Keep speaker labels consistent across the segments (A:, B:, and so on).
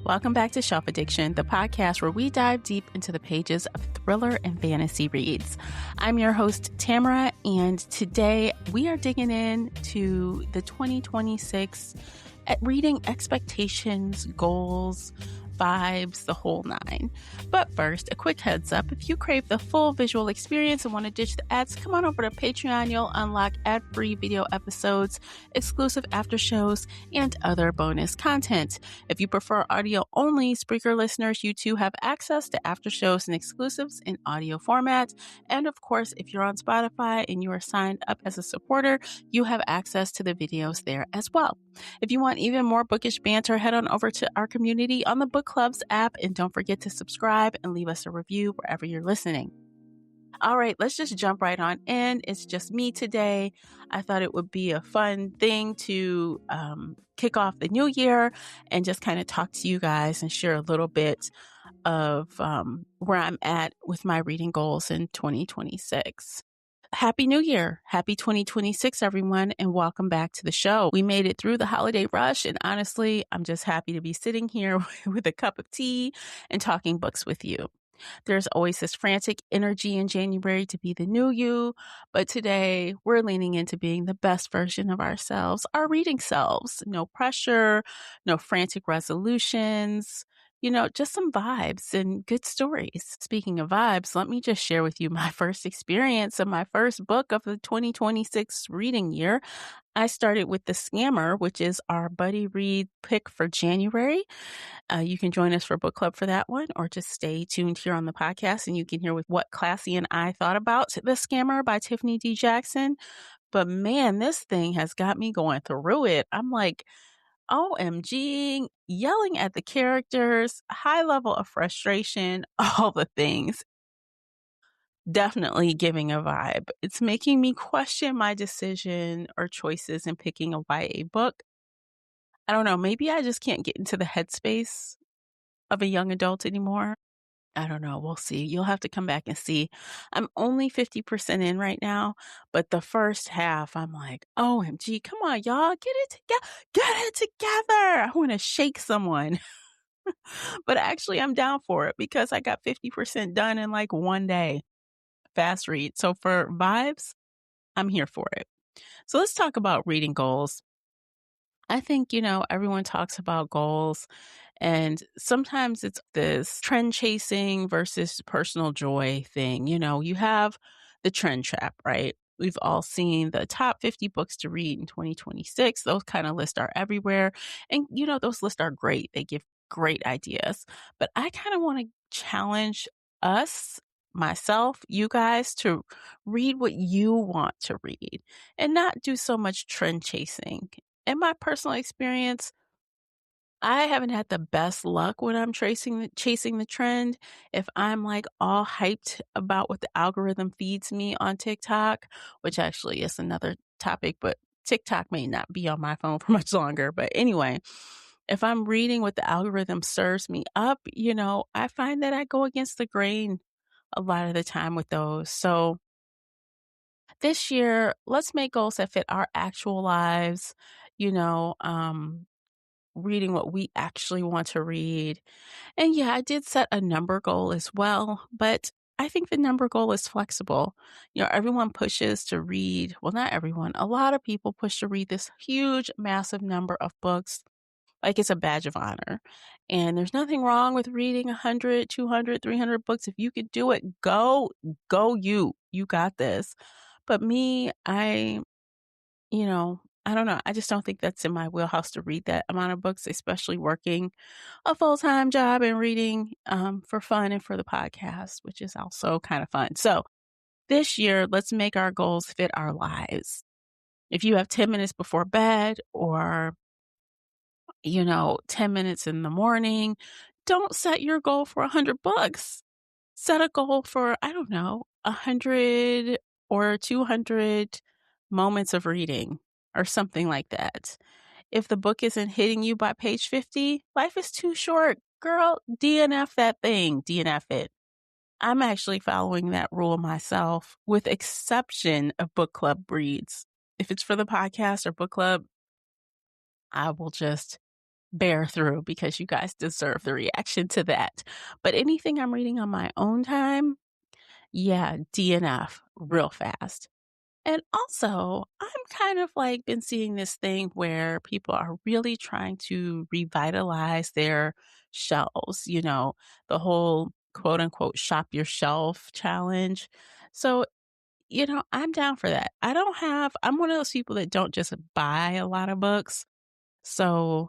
A: Welcome back to Shelf Addiction, the podcast where we dive deep into the pages of thriller and fantasy reads. I'm your host, Tamara, and today we are digging into the 2026 reading expectations, goals, vibes, the whole nine. But first, a quick heads up. If you crave the full visual experience and want to ditch the ads, come on over to Patreon. You'll unlock ad-free video episodes, exclusive after shows, and other bonus content. If you prefer audio only, Spreaker listeners, you too have access to after shows and exclusives in audio format. And of course, if you're on Spotify and you are signed up as a supporter, you have access to the videos there as well. If you want even more bookish banter, head on over to our community on the Book Clubs app, and don't forget to subscribe and leave us a review wherever you're listening. All right, let's just jump right on in. It's just me today. I thought it would be a fun thing to kick off the new year and just kind of talk to you guys and share a little bit of where I'm at with my reading goals in 2026. Happy New Year. Happy 2026, everyone, and welcome back to the show. We made it through the holiday rush, and honestly, I'm just happy to be sitting here with a cup of tea and talking books with you. There's always this frantic energy in January to be the new you, but today we're leaning into being the best version of ourselves, our reading selves. No pressure, no frantic resolutions. Just some vibes and good stories. Speaking of vibes, let me just share with you my first experience of my first book of the 2026 reading year. I started with The Scammer, which is our buddy read pick for January. You can join us for book club for that one, or just stay tuned here on the podcast and you can hear what Classy and I thought about The Scammer by Tiffany D. Jackson. But man, this thing has got me going through it. I'm like, OMG, yelling at the characters, high level of frustration, all the things. Definitely giving a vibe. It's making me question my decision or choices in picking a YA book. I don't know, maybe I just can't get into the headspace of a young adult anymore. I don't know. We'll see. You'll have to come back and see. I'm only 50% in right now, but the first half, I'm like, OMG, come on, y'all, get it together. Get it together. I want to shake someone. But actually, I'm down for it because I got 50% done in like one day. Fast read. So for vibes, I'm here for it. So let's talk about reading goals. I think, everyone talks about goals, and sometimes it's this trend chasing versus personal joy thing. You have the trend trap, right? We've all seen the top 50 books to read in 2026. Those kind of lists are everywhere. And, those lists are great. They give great ideas. But I kind of want to challenge us, myself, you guys, to read what you want to read and not do so much trend chasing. In my personal experience, I haven't had the best luck when I'm chasing the trend. If I'm like all hyped about what the algorithm feeds me on TikTok, which actually is another topic, but TikTok may not be on my phone for much longer. But anyway, if I'm reading what the algorithm serves me up, I find that I go against the grain a lot of the time with those. So this year, let's make goals that fit our actual lives, you know, um, reading what we actually want to read. And yeah, I did set a number goal as well, but I think the number goal is flexible. Everyone pushes to read, well, not everyone, a lot of people push to read this huge, massive number of books like it's a badge of honor. And there's nothing wrong with reading 100, 200, 300 books. If you could do it, go you got this. But me, I don't know. I just don't think that's in my wheelhouse to read that amount of books, especially working a full-time job and reading for fun and for the podcast, which is also kind of fun. So this year, let's make our goals fit our lives. If you have 10 minutes before bed or 10 minutes in the morning, don't set your goal for 100 books. Set a goal for, I don't know, 100 or 200 moments of reading or something like that. If the book isn't hitting you by page 50, life is too short. Girl, DNF that thing. DNF it. I'm actually following that rule myself, with exception of book club reads. If it's for the podcast or book club, I will just bear through because you guys deserve the reaction to that. But anything I'm reading on my own time, yeah, DNF real fast. And also, I'm kind of like been seeing this thing where people are really trying to revitalize their shelves, the whole quote unquote shop your shelf challenge. So, I'm down for that. I'm one of those people that don't just buy a lot of books. So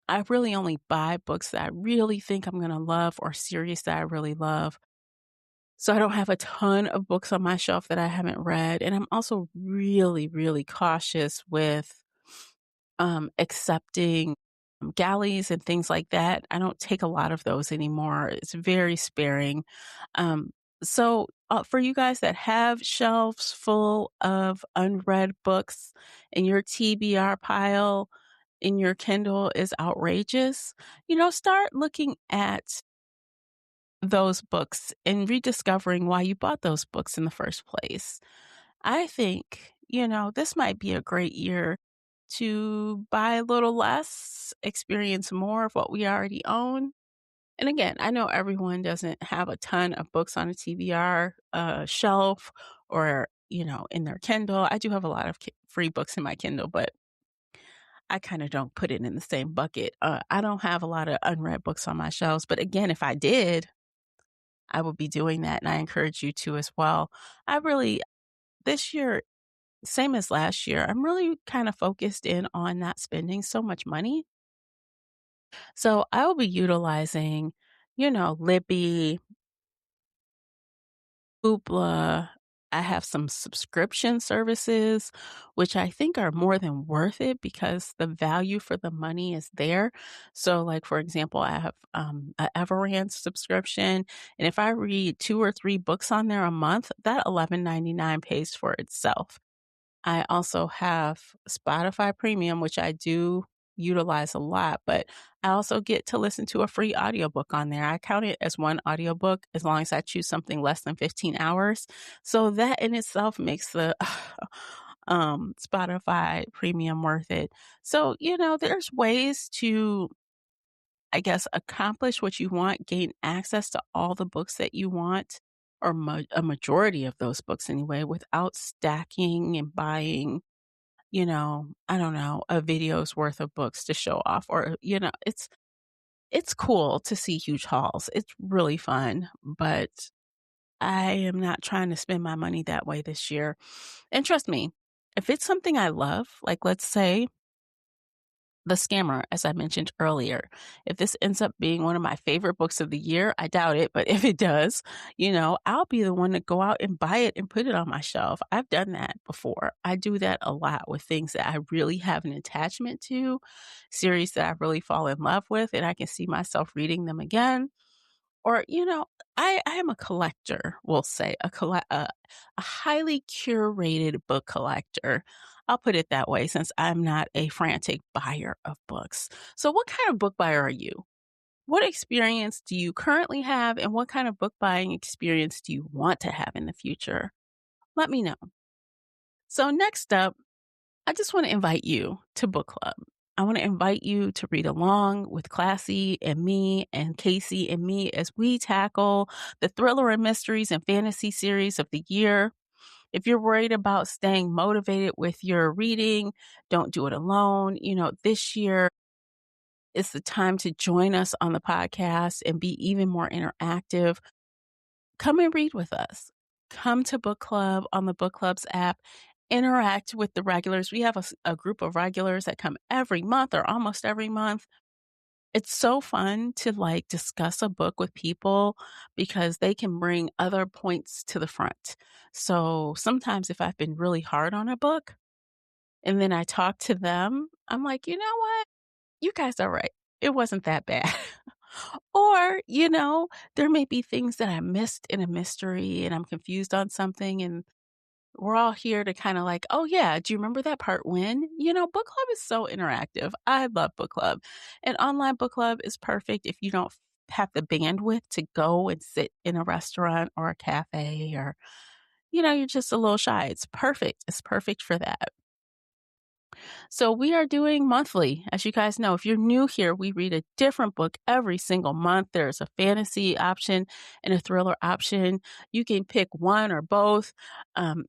A: I really only buy books that I really think I'm going to love or series that I really love. So I don't have a ton of books on my shelf that I haven't read. And I'm also really, really cautious with accepting galleys and things like that. I don't take a lot of those anymore. It's very sparing. Um, so for you guys that have shelves full of unread books and your TBR pile in your Kindle is outrageous, start looking at those books and rediscovering why you bought those books in the first place. I think, this might be a great year to buy a little less, experience more of what we already own. And again, I know everyone doesn't have a ton of books on a TBR shelf or, in their Kindle. I do have a lot of free books in my Kindle, but I kind of don't put it in the same bucket. I don't have a lot of unread books on my shelves, but again, if I did, I will be doing that, and I encourage you to as well. This year, same as last year, I'm really kind of focused in on not spending so much money. So I will be utilizing, Libby, Hoopla. I have some subscription services, which I think are more than worth it because the value for the money is there. So, like for example, I have an Everand subscription, and if I read 2 or 3 books on there a month, that $11.99 pays for itself. I also have Spotify Premium, which I do utilize a lot, but I also get to listen to a free audiobook on there. I count it as one audiobook as long as I choose something less than 15 hours. So that in itself makes the Spotify Premium worth it. So, there's ways to, I guess, accomplish what you want, gain access to all the books that you want, or a majority of those books anyway, without stacking and buying, I don't know, a video's worth of books to show off, or, it's cool to see huge hauls. It's really fun, but I am not trying to spend my money that way this year. And trust me, if it's something I love, like let's say The Scammer, as I mentioned earlier. If this ends up being one of my favorite books of the year, I doubt it, but if it does, I'll be the one to go out and buy it and put it on my shelf. I've done that before. I do that a lot with things that I really have an attachment to, series that I really fall in love with, and I can see myself reading them again. Or, I am a collector, we'll say, a highly curated book collector. I'll put it that way since I'm not a frantic buyer of books. So what kind of book buyer are you? What experience do you currently have, and what kind of book buying experience do you want to have in the future? Let me know. So next up, I just want to invite you to book club. I want to invite you to read along with Classy and me and Casey and me as we tackle the thriller and mysteries and fantasy series of the year. If you're worried about staying motivated with your reading, don't do it alone. This year is the time to join us on the podcast and be even more interactive. Come and read with us. Come to book club on the book club's app. Interact with the regulars. We have a group of regulars that come every month or almost every month. It's so fun to discuss a book with people because they can bring other points to the front. So sometimes if I've been really hard on a book and then I talk to them, I'm like, you know what? You guys are right. It wasn't that bad. Or, there may be things that I missed in a mystery and I'm confused on something, and we're all here to kind of oh yeah, do you remember that part when? Book club is so interactive. I love book club. And online book club is perfect if you don't have the bandwidth to go and sit in a restaurant or a cafe, or, you're just a little shy. It's perfect. It's perfect for that. So we are doing monthly. As you guys know, if you're new here, we read a different book every single month. There's a fantasy option and a thriller option. You can pick one or both,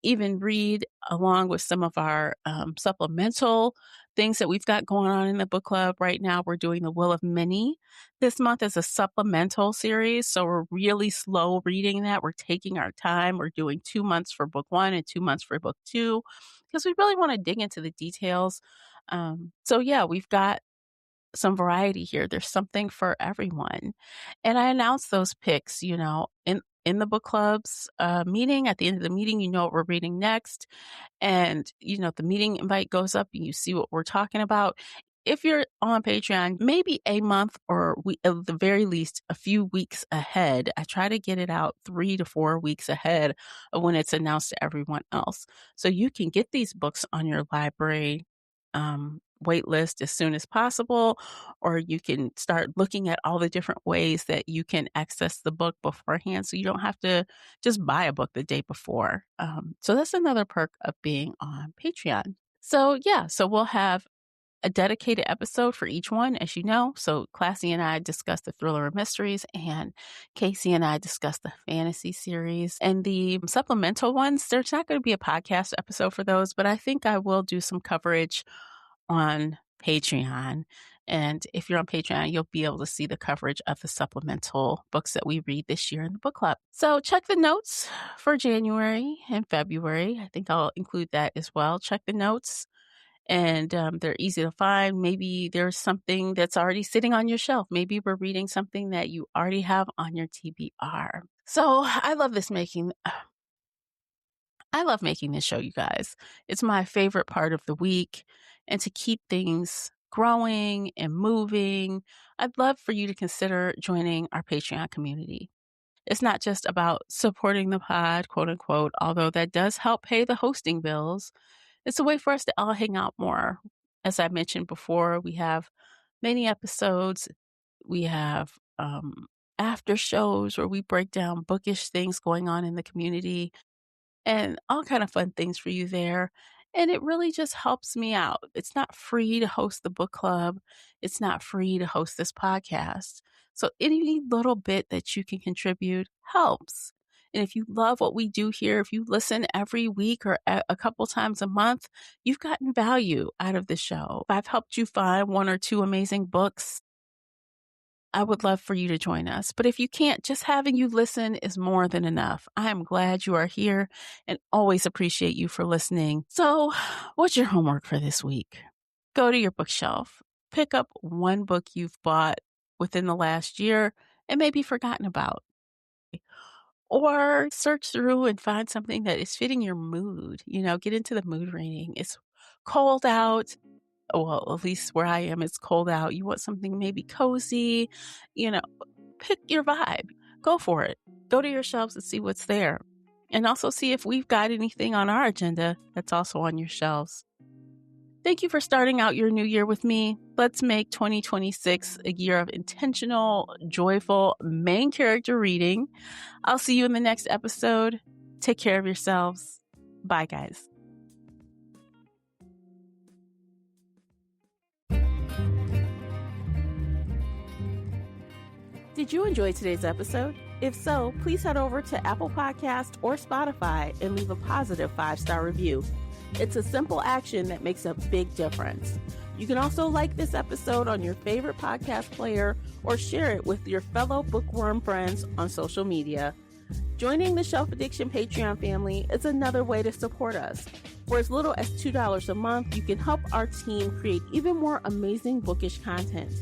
A: even read along with some of our supplemental things that we've got going on in the book club. Right now, we're doing The Will of Many. This month is a supplemental series, so we're really slow reading that. We're taking our time. We're doing 2 months for book one and 2 months for book two because we really want to dig into the details. So yeah, we've got some variety here. There's something for everyone. And I announce those picks, in the book club's meeting. At the end of the meeting, you know what we're reading next. And, the meeting invite goes up and you see what we're talking about. If you're on Patreon, maybe a month or at the very least a few weeks ahead. I try to get it out 3 to 4 weeks ahead of when it's announced to everyone else. So you can get these books on your library wait list as soon as possible, or you can start looking at all the different ways that you can access the book beforehand. So you don't have to just buy a book the day before. So that's another perk of being on Patreon. So yeah, so we'll have a dedicated episode for each one, as you know. So Classy and I discuss the thriller and mysteries, and Casey and I discuss the fantasy series. And the supplemental ones, there's not going to be a podcast episode for those, but I think I will do some coverage on Patreon. And if you're on Patreon, you'll be able to see the coverage of the supplemental books that we read this year in the book club. So check the notes for January and February. I think I'll include that as well. Check the notes. And they're easy to find. Maybe there's something that's already sitting on your shelf. Maybe we're reading something that you already have on your TBR. So I love making this show, you guys. It's my favorite part of the week. And to keep things growing and moving, I'd love for you to consider joining our Patreon community. It's not just about supporting the pod, quote unquote, although that does help pay the hosting bills. It's a way for us to all hang out more. As I mentioned before, we have many episodes. We have after shows where we break down bookish things going on in the community and all kind of fun things for you there. And it really just helps me out. It's not free to host the book club. It's not free to host this podcast. So any little bit that you can contribute helps. And if you love what we do here, if you listen every week or a couple times a month, you've gotten value out of the show. If I've helped you find 1 or 2 amazing books, I would love for you to join us. But if you can't, just having you listen is more than enough. I am glad you are here and always appreciate you for listening. So what's your homework for this week? Go to your bookshelf, pick up one book you've bought within the last year and maybe forgotten about. Or search through and find something that is fitting your mood. Get into the mood reading. It's cold out. Well, at least where I am, it's cold out. You want something maybe cozy, pick your vibe. Go for it. Go to your shelves and see what's there. And also see if we've got anything on our agenda that's also on your shelves. Thank you for starting out your new year with me. Let's make 2026 a year of intentional, joyful, main character reading. I'll see you in the next episode. Take care of yourselves. Bye, guys. Did you enjoy today's episode? If so, please head over to Apple Podcast or Spotify and leave a positive 5-star review. It's a simple action that makes a big difference. You can also like this episode on your favorite podcast player or share it with your fellow bookworm friends on social media. Joining the Shelf Addiction Patreon family is another way to support us. For as little as $2 a month, you can help our team create even more amazing bookish content.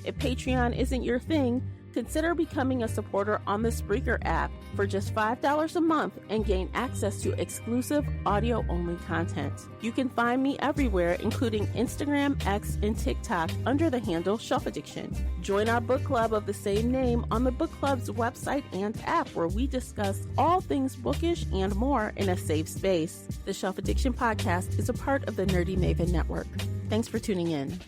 A: If Patreon isn't your thing, consider becoming a supporter on the Spreaker app for just $5 a month and gain access to exclusive audio-only content. You can find me everywhere, including Instagram, X, and TikTok under the handle Shelf Addiction. Join our book club of the same name on the book club's website and app, where we discuss all things bookish and more in a safe space. The Shelf Addiction podcast is a part of the Nerdy Maven Network. Thanks for tuning in.